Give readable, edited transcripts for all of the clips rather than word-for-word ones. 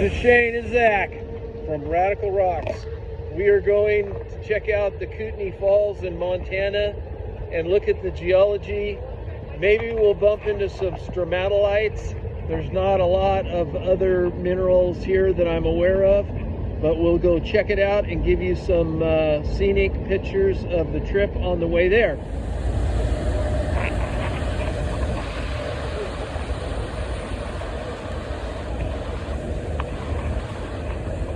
This is Shane and Zach from Radical Rocks. We are going to check out the Kootenai Falls in Montana and look at the geology. Maybe we'll bump into some stromatolites. There's not a lot of other minerals here that I'm aware of, but we'll go check it out and give you some scenic pictures of the trip on the way there.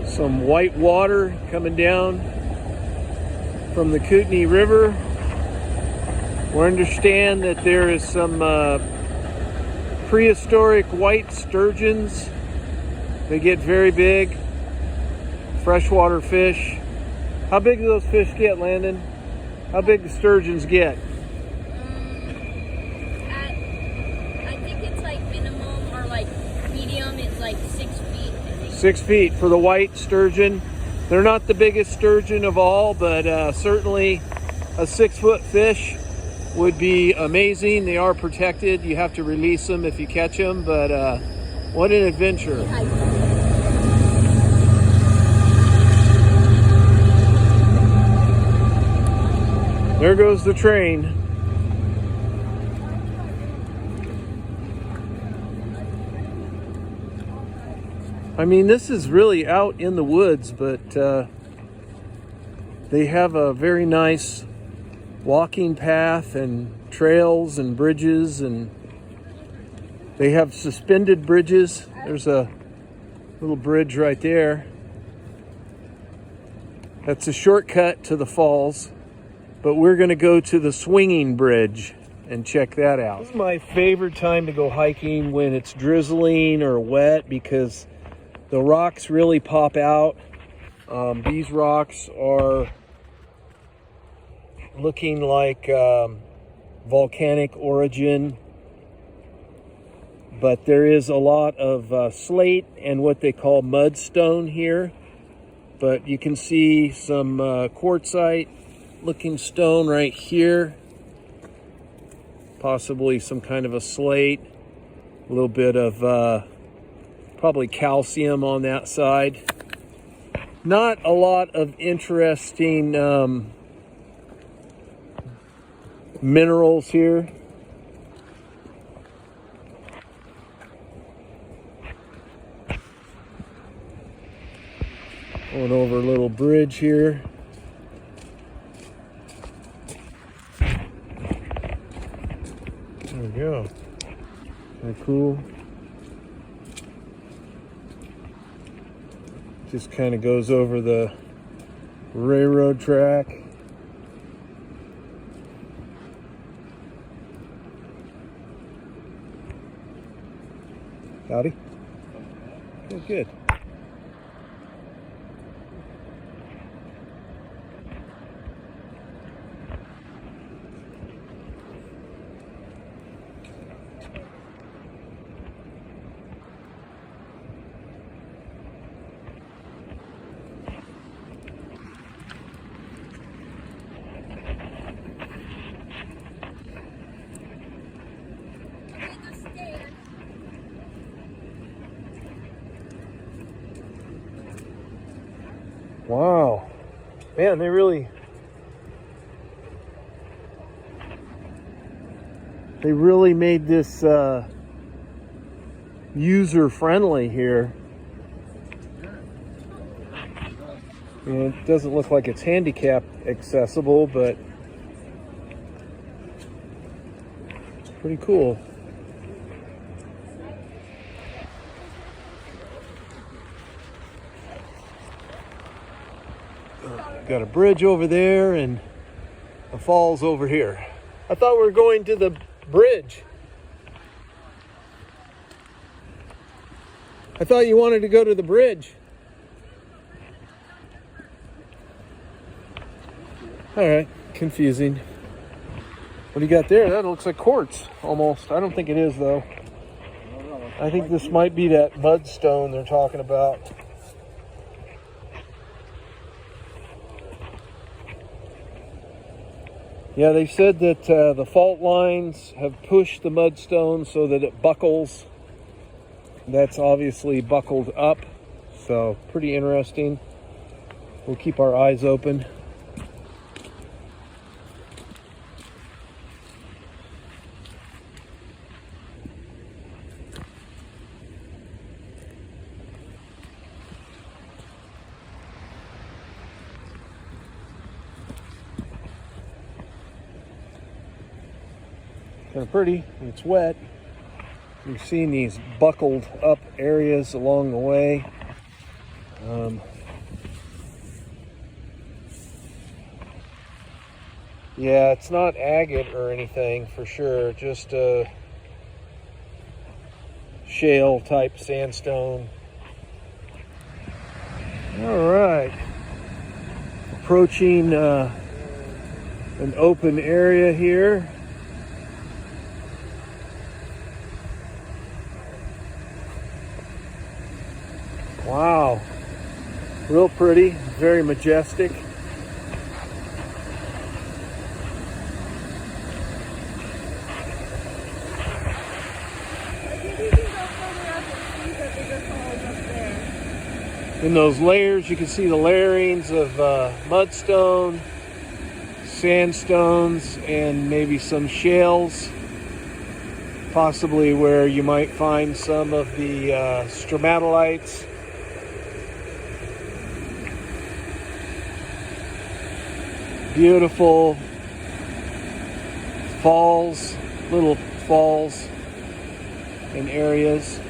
Some white water coming down from the Kootenai River. We understand that there is some prehistoric white sturgeons. They get very big. Freshwater fish. How big do those fish get, Landon? How big do sturgeons get? I think it's like minimum or like medium. It's like 6 feet. 6 feet for the white sturgeon. They're not the biggest sturgeon of all, but certainly a 6-foot fish would be amazing. They are protected. You have to release them if you catch them, but what an adventure. There goes the train. I mean, this is really out in the woods, but they have a very nice walking path and trails and bridges, and they have suspended bridges. There's a little bridge right there. That's a shortcut to the falls, but we're going to go to the swinging bridge and check that out. This is my favorite time to go hiking, when it's drizzling or wet, because the rocks really pop out. These rocks are looking like volcanic origin, but there is a lot of slate and what they call mudstone here. But you can see some quartzite looking stone right here, possibly some kind of a slate, a little bit of probably calcium on that side. Not a lot of interesting minerals here. Going over a little bridge here. There we go. Very cool. Just kind of goes over the railroad track. Howdy. Oh, good. Wow, man, they really made this user friendly here. It doesn't look like it's handicap accessible, but it's pretty cool. Got a bridge over there and a falls over here. I thought we were going to the bridge. I thought you wanted to go to the bridge. All right, confusing. What do you got there? That looks like quartz, almost. I don't think it is, though. I think this might be that mudstone they're talking about. Yeah, they said that the fault lines have pushed the mudstone so that it buckles. That's obviously buckled up. So pretty interesting. We'll keep our eyes open. Kind of pretty. It's wet. You've seen these buckled up areas along the way. Yeah, it's not agate or anything for sure, just a shale type sandstone. All right, approaching an open area here. Wow, real pretty, very majestic. In those layers, you can see the layerings of mudstone, sandstones, and maybe some shales. Possibly where you might find some of the stromatolites. Beautiful falls, little falls in areas.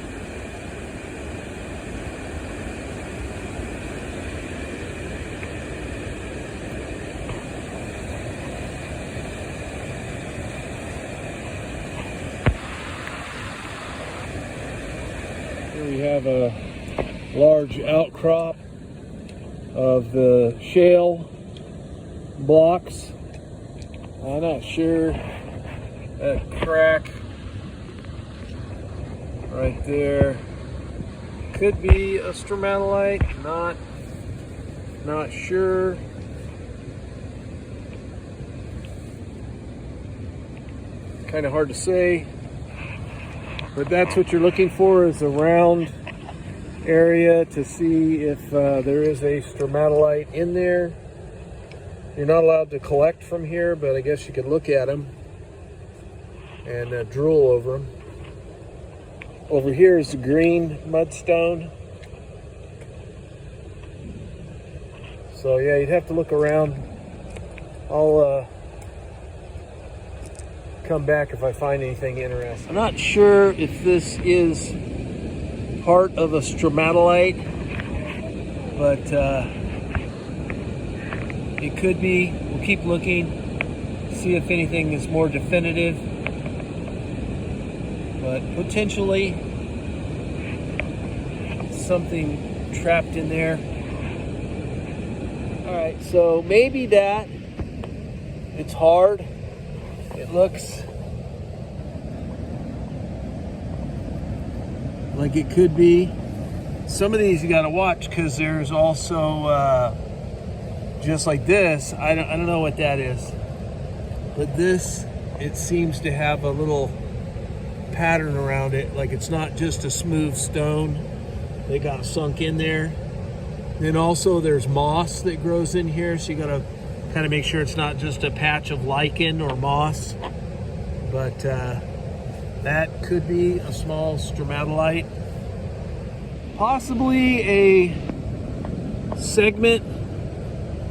Here we have a large outcrop of the shale blocks. I'm not sure. That crack right there could be a stromatolite. Not sure. Kind of hard to say. But that's what you're looking for, is a round area to see if there is a stromatolite in there. You're not allowed to collect from here, but I guess you could look at them and drool over them. Over here is the green mudstone. So yeah, you'd have to look around. I'll come back if I find anything interesting. I'm not sure if this is part of a stromatolite, but it could be. We'll keep looking, see if anything is more definitive. But potentially something trapped in there. All right, so maybe that. It's hard. It looks like it could be. Some of these you got to watch because there's also just like this. I don't know what that is, but this, it seems to have a little pattern around it. Like it's not just a smooth stone. They got sunk in there. Then also there's moss that grows in here, so you got to kind of make sure it's not just a patch of lichen or moss. But that could be a small stromatolite. Possibly a segment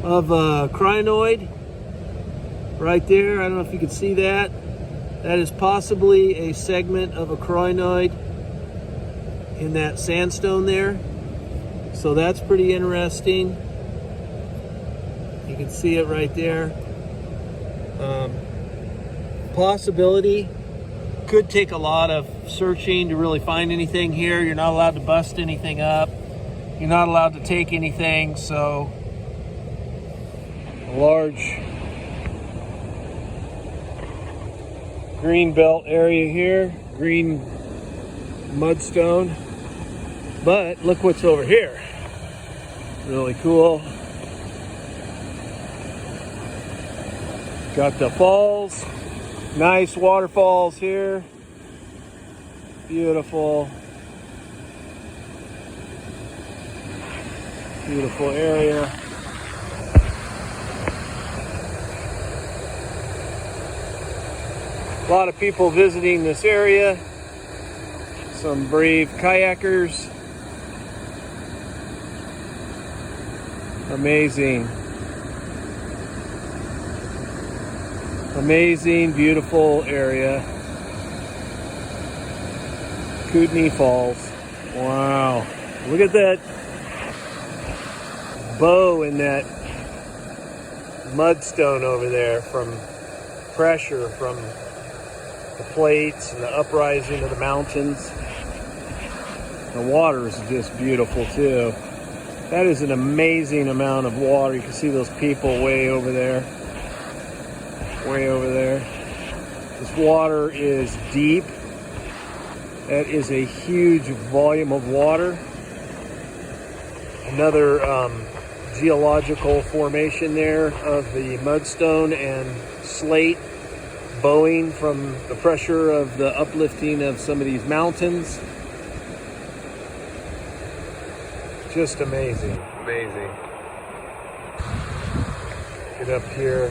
of a crinoid right there. I don't know if you can see that. That is possibly a segment of a crinoid in that sandstone there. So that's pretty interesting. You can see it right there. Possibility. Could take a lot of searching to really find anything here. You're not allowed to bust anything up. You're not allowed to take anything. So a large green belt area here. Green mudstone. But look what's over here. Really cool. Got the falls. Nice waterfalls here. Beautiful. Beautiful area. A lot of people visiting this area. Some brave kayakers. Amazing. Amazing, beautiful area. Kootenai Falls. Wow. Look at that bow in that mudstone over there from pressure from the plates and the uprising of the mountains. The water is just beautiful too. That is an amazing amount of water. You can see those people way over there. Way over there. This water is deep. That is a huge volume of water. Another geological formation there of the mudstone and slate bowing from the pressure of the uplifting of some of these mountains. Just amazing, amazing. Get up here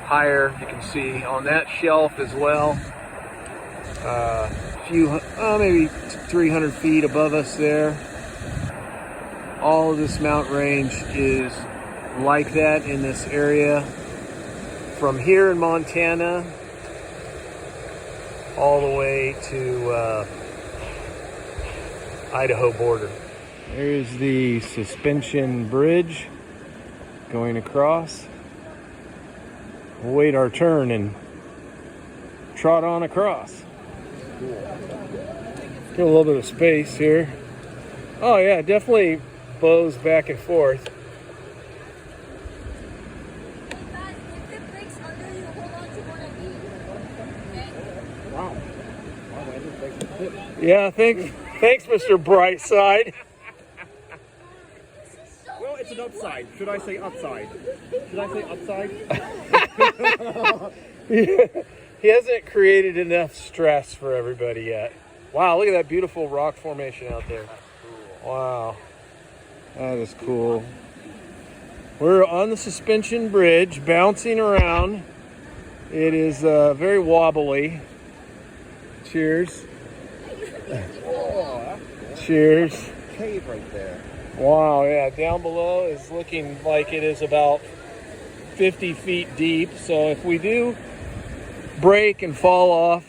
higher, you can see on that shelf as well. Maybe 300 feet above us there. All of this mountain range is like that in this area. From here in Montana all the way to Idaho border. There's the suspension bridge going across. We'll wait our turn and trot on across. Get a little bit of space here. Oh yeah, definitely bows back and forth. Yeah, thanks, Mr. Brightside. Well, it's an upside. Should I say upside? Should I say upside? He hasn't created enough stress for everybody yet. Wow, look at that beautiful rock formation out there. Wow, that is cool. We're on the suspension bridge, bouncing around. It is very wobbly. Cheers. Cheers. Cave right there. Wow, yeah, down below is looking like it is about 50 feet deep. So if we do break and fall off,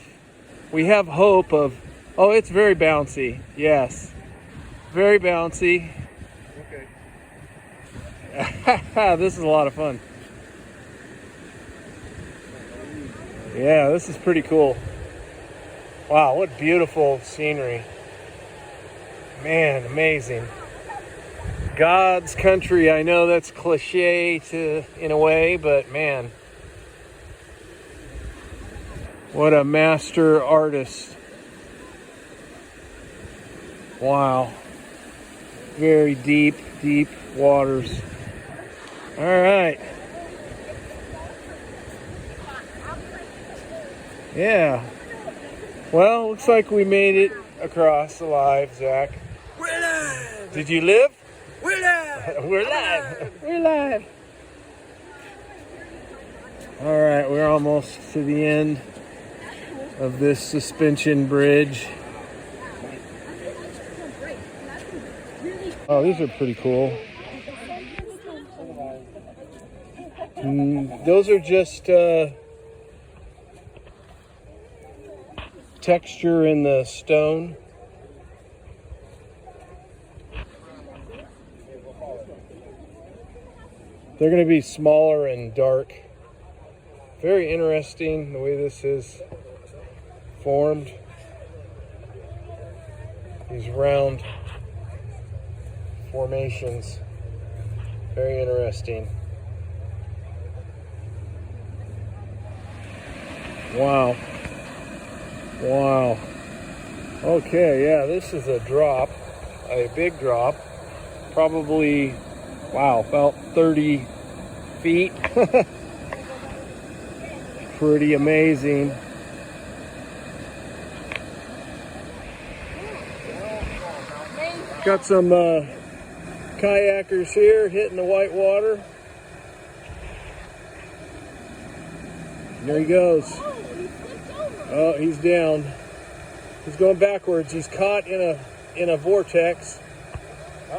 we have hope of, oh, it's very bouncy. Yes, very bouncy. Okay. This is a lot of fun. Yeah, this is pretty cool. Wow, what beautiful scenery. Man, amazing. God's country. I know that's cliche in a way, but man, what a master artist. Wow. Very deep, deep waters. All right. Yeah. Well, looks like we made it across alive, Zach. We're live! Did you live? We're live! We're live. We're live. All right, we're almost to the end of this suspension bridge. Oh, these are pretty cool. Those are just texture in the stone. They're going to be smaller and dark. Very interesting the way this is formed. These round formations. Very interesting. Wow. Wow. Okay, yeah, this is a drop, a big drop. Probably, wow, about 30 feet. Pretty amazing. Got some kayakers here hitting the white water. There he goes. Oh, he flipped over. Oh, he's down. He's going backwards. He's caught in a vortex,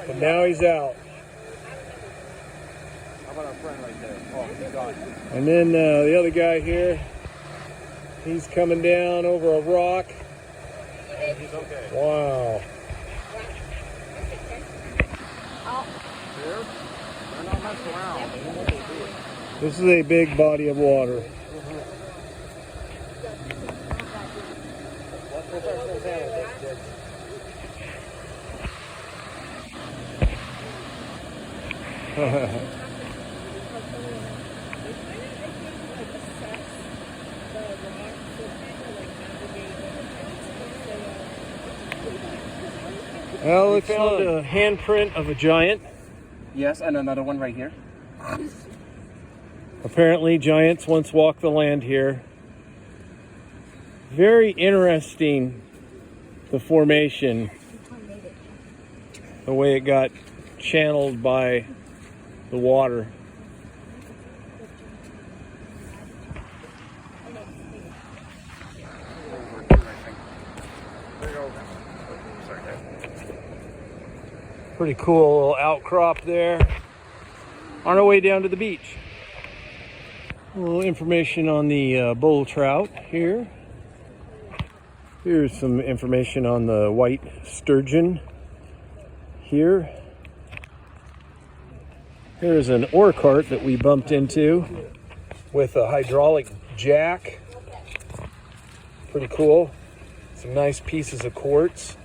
but now he's out. How about our friend right there? Oh, he's gone. And then the other guy here, he's coming down over a rock. He's okay. Wow. Here? They're not messing around. They know what they're doing. This is a big body of water. Well, we found a handprint of a giant. Yes, and another one right here. Apparently, giants once walked the land here. Very interesting, the formation, the way it got channeled by the water. Pretty cool little outcrop there. On our way down to the beach. A little information on the bull trout here. Here's some information on the white sturgeon here. Here's an ore cart that we bumped into with a hydraulic jack. Pretty cool. Some nice pieces of quartz.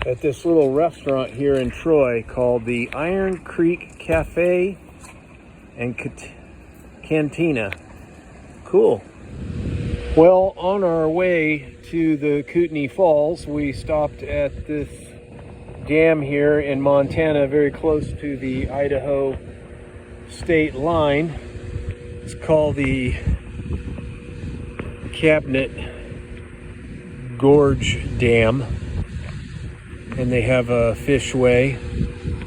At this little restaurant here in Troy called the Iron Creek Cafe and Cantina. Cool. Well, on our way to the Kootenai Falls, we stopped at this dam here in Montana, very close to the Idaho state line. It's called the Cabinet Gorge Dam. And they have a fishway.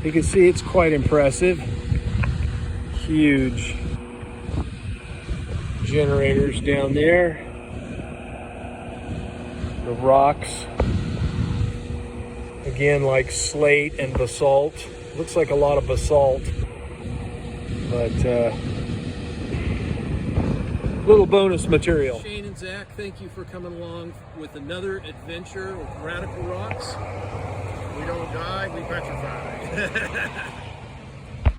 You can see it's quite impressive. Huge generators down there. The rocks, again, like slate and basalt. Looks like a lot of basalt, but little bonus material. Shane and Zach, thank you for coming along with another adventure with Radical Rocks. We don't die, we petrify.